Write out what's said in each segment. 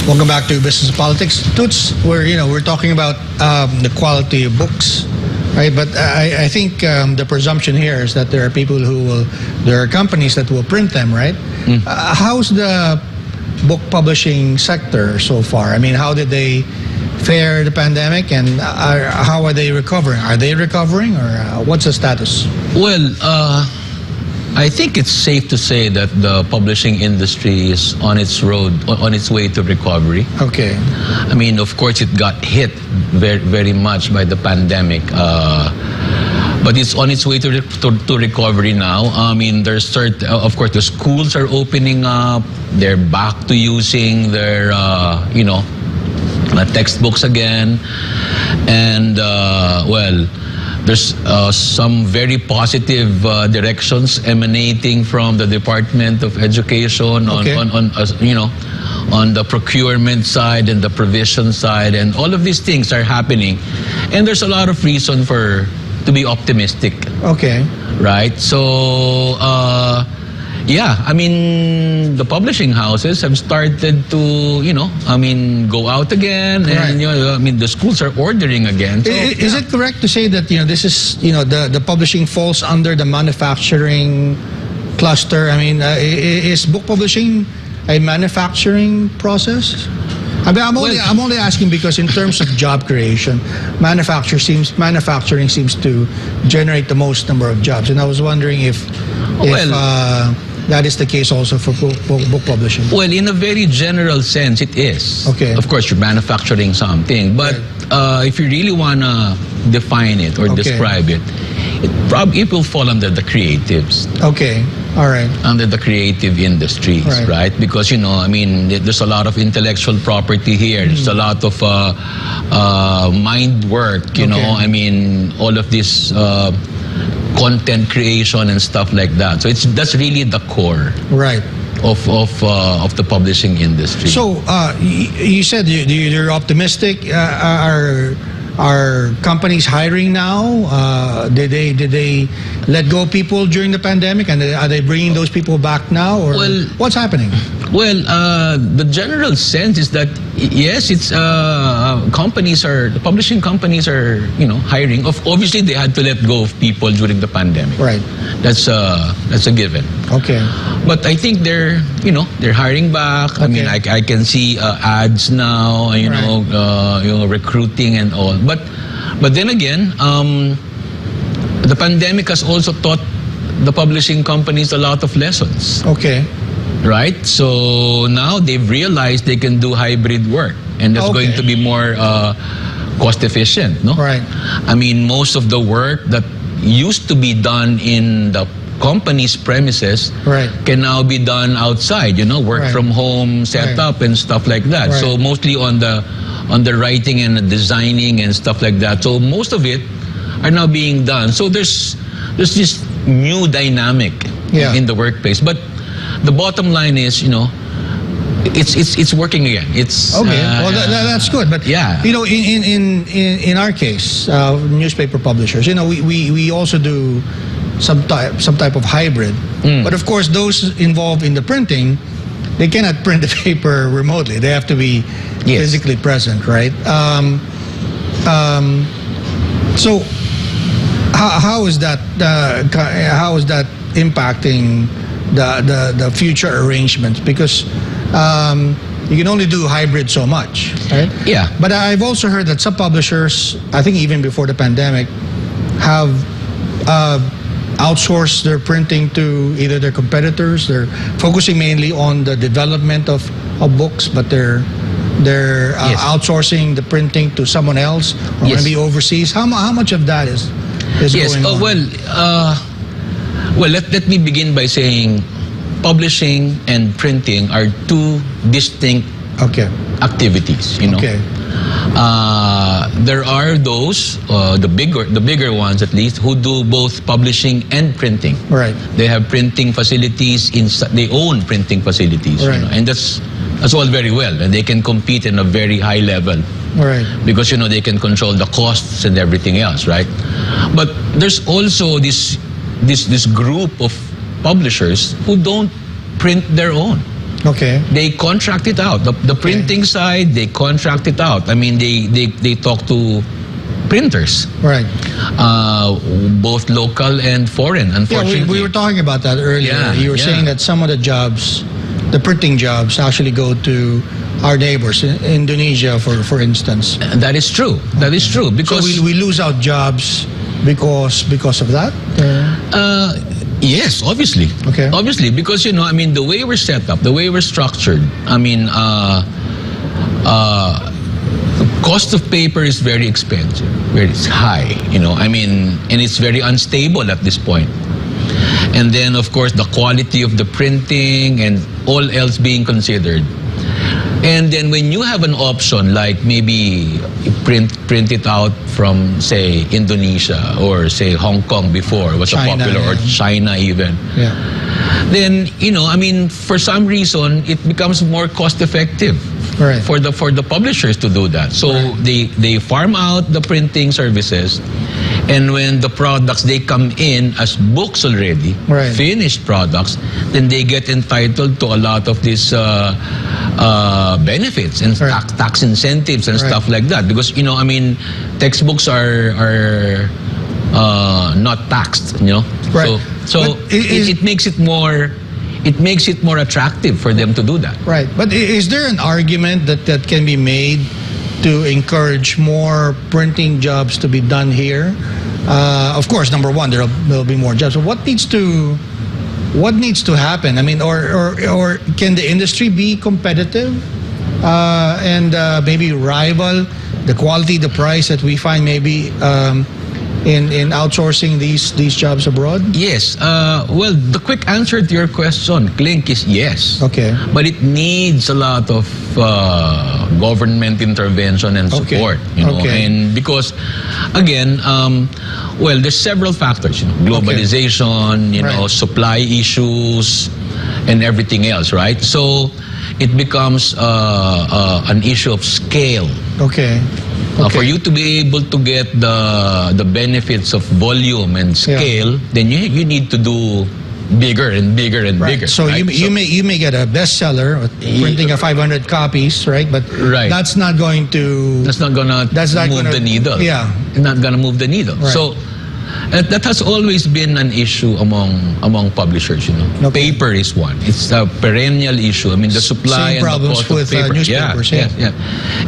Welcome back to Business and Politics. Toots, we're talking about the quality of books, right? But I think the presumption here is that there are companies that will print them, right? How's the book publishing sector so far? I mean, how did they fare the pandemic, and how are they recovering? Are they recovering, or what's the status? Well, I think it's safe to say that the publishing industry is on its way to recovery. Okay. I mean, of course, it got hit very, very much by the pandemic, but it's on its way to recovery now. I mean, of course, the schools are opening up. They're back to using their, textbooks again, and there's some very positive directions emanating from the Department of Education on the procurement side and the provision side, and all of these things are happening, and there's a lot of reason to be optimistic. Okay. Right. So I mean, the publishing houses have started to, go out again, and I mean, the schools are ordering again. So, is it correct to say that this is the publishing falls under the manufacturing cluster? I mean, is book publishing a manufacturing process? I mean, I'm only asking because in terms of job creation, manufacturing seems to generate the most number of jobs, and I was wondering if that is the case also for book publishing. Well, in a very general sense, it is. Okay. Of course, you're manufacturing something, but if you really want to define it or describe it, it will fall under the creatives. Okay. All right. Under the creative industries, right? Because, I mean, there's a lot of intellectual property here. There's a lot of mind work, you know. I mean, all of this content creation and stuff like that. So that's really the core, right, of the publishing industry. So you said you're optimistic. Are companies hiring now? Did they let go people during the pandemic, and are they bringing those people back now, or what's happening? Well, the general sense is that yes, it's the publishing companies are hiring. Obviously, they had to let go of people during the pandemic. Right. That's a given. Okay. But I think they're hiring back. Okay. I mean, I can see ads now. Recruiting and all. But then again, the pandemic has also taught the publishing companies a lot of lessons. Okay. Right? So now they've realized they can do hybrid work, and that's going to be more cost efficient, no? Right. I mean, most of the work that used to be done in the company's premises can now be done outside, work from home setup and stuff like that. Right. So mostly on the writing and the designing and stuff like that. So most of it are now being done. So there's this new dynamic in the workplace. But the bottom line is, it's working again. It's well, that's good. But in our case, newspaper publishers, we also do some type of hybrid. But of course, those involved in the printing, they cannot print the paper remotely. They have to be physically present, right? So how is that impacting the future arrangements? Because you can only do hybrid so much, right? Yeah. But I've also heard that some publishers, I think even before the pandemic, have outsourced their printing to either their competitors. They're focusing mainly on the development of books, but they're outsourcing the printing to someone else, or maybe overseas. How much of that is going on? Well, let me begin by saying publishing and printing are two distinct activities. There are those, the bigger ones at least, who do both publishing and printing. Right. They have printing facilities, they own printing facilities. Right. And that's all very well, and they can compete in a very high level. Right. Because they can control the costs and everything else, right? But there's also this group of publishers who don't print their own. Okay. They contract it out. The printing side, they contract it out. I mean, they talk to printers, Right. both local and foreign. Unfortunately, we were talking about that earlier. Yeah, you were saying that some of the jobs, the printing jobs, actually go to our neighbors, Indonesia, for instance. that is true. That is true because So we lose out jobs because of that. yes, obviously. Okay. Obviously, because I mean, the way we're set up, the way we're structured. I mean, cost of paper is very expensive, very high. I mean, and it's very unstable at this point. And then, of course, the quality of the printing and all else being considered. And then when you have an option like maybe you print it out from, say, Indonesia or say Hong Kong before was China, a popular, or China even. Yeah. Then I mean, for some reason it becomes more cost effective Right. for the publishers to do that. So they farm out the printing services, and when the products they come in as books already, Right. finished products, then they get entitled to a lot of these benefits and Right. tax incentives and Right. stuff like that. Because I mean, textbooks are not taxed. Right. So But it it makes it more. It makes it more attractive for them to do that. Right. But is there an argument that can be made to encourage more printing jobs to be done here? Of course, number one, there'll be more jobs. But what needs to happen? I mean, or can the industry be competitive and maybe rival the quality, the price that we find maybe in outsourcing these jobs abroad? Yes. Well, the quick answer to your question, Klink, is yes. Okay. But it needs a lot of government intervention and support. Okay. And because, again, well, there's several factors. Globalization, Right. supply issues, and everything else, right? So it becomes an issue of scale. Okay. For you to be able to get the benefits of volume and scale, then you need to do bigger and bigger and Right. bigger. So right? you may get a bestseller printing 500 copies, right? But Right. that's not going to That's not gonna move the needle. Yeah. It's not gonna move the needle. Right. So that has always been an issue among publishers. Okay. Paper is one. It's a perennial issue. I mean, the supply Same and the problems cost of with paper. newspapers. Yeah.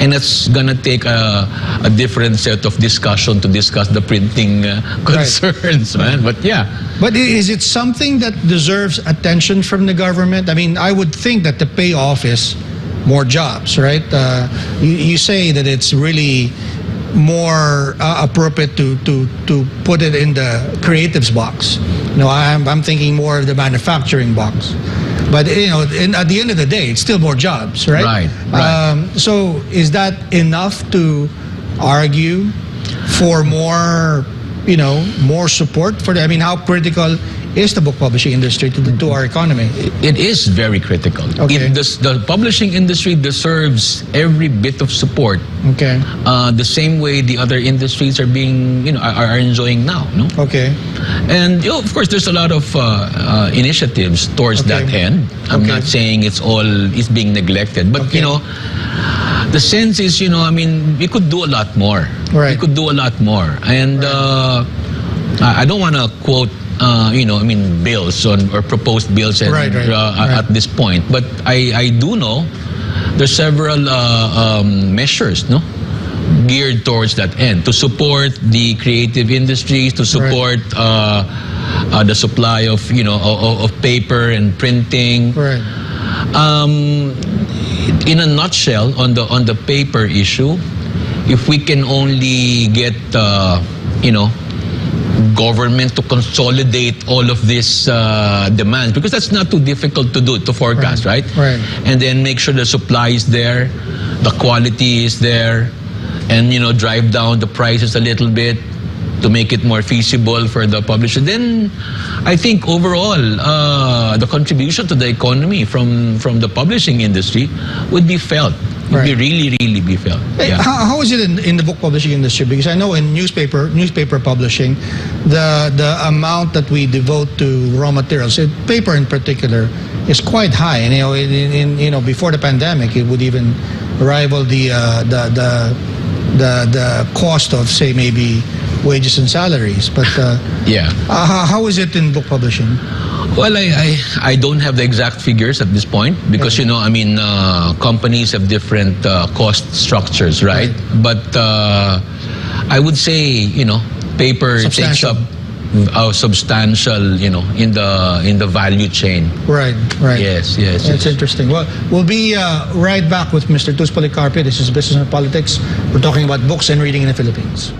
And it's gonna take a different set of discussion to discuss the printing concerns, man. But yeah. But is it something that deserves attention from the government? I mean, I would think that the payoff is more jobs, right? You say that it's really more appropriate to put it in the creatives box. I'm thinking more of the manufacturing box. But at the end of the day, it's still more jobs, right? Right. So is that enough to argue for more support for I mean, how critical is the book publishing industry to our economy? It is very critical. Okay. The publishing industry deserves every bit of support. Okay. The same way the other industries are being, are enjoying now. No? Okay. And of course, there's a lot of initiatives towards Okay. that end. I'm Okay. not saying it's being neglected, but Okay. the sense is, I mean, we could do a lot more. Right. We could do a lot more, and I don't want to quote. Bills or proposed bills Right. at this point. But I do know there's several measures, geared towards that end to support the creative industries, to support the supply of of paper and printing. Right. In a nutshell, on the paper issue, if we can only get government to consolidate all of this demands, because that's not too difficult to forecast, right? Right. And then make sure the supply is there, the quality is there, and drive down the prices a little bit to make it more feasible for the publisher. Then I think overall the contribution to the economy from the publishing industry would be felt. Would be really be felt. Hey, Yeah. how is it in the book publishing industry? Because I know in newspaper publishing, the amount that we devote to raw materials, paper in particular, is quite high, and before the pandemic, it would even rival the cost of, say, maybe wages and salaries. But yeah, how is it in book publishing? Well, I don't have the exact figures at this point because, companies have different cost structures, right? But I would say, paper takes up substantial, in the value chain. Right. Yes. That's interesting. Well, we'll be right back with Mr. Policarpio. This is Business and Politics. We're talking about books and reading in the Philippines.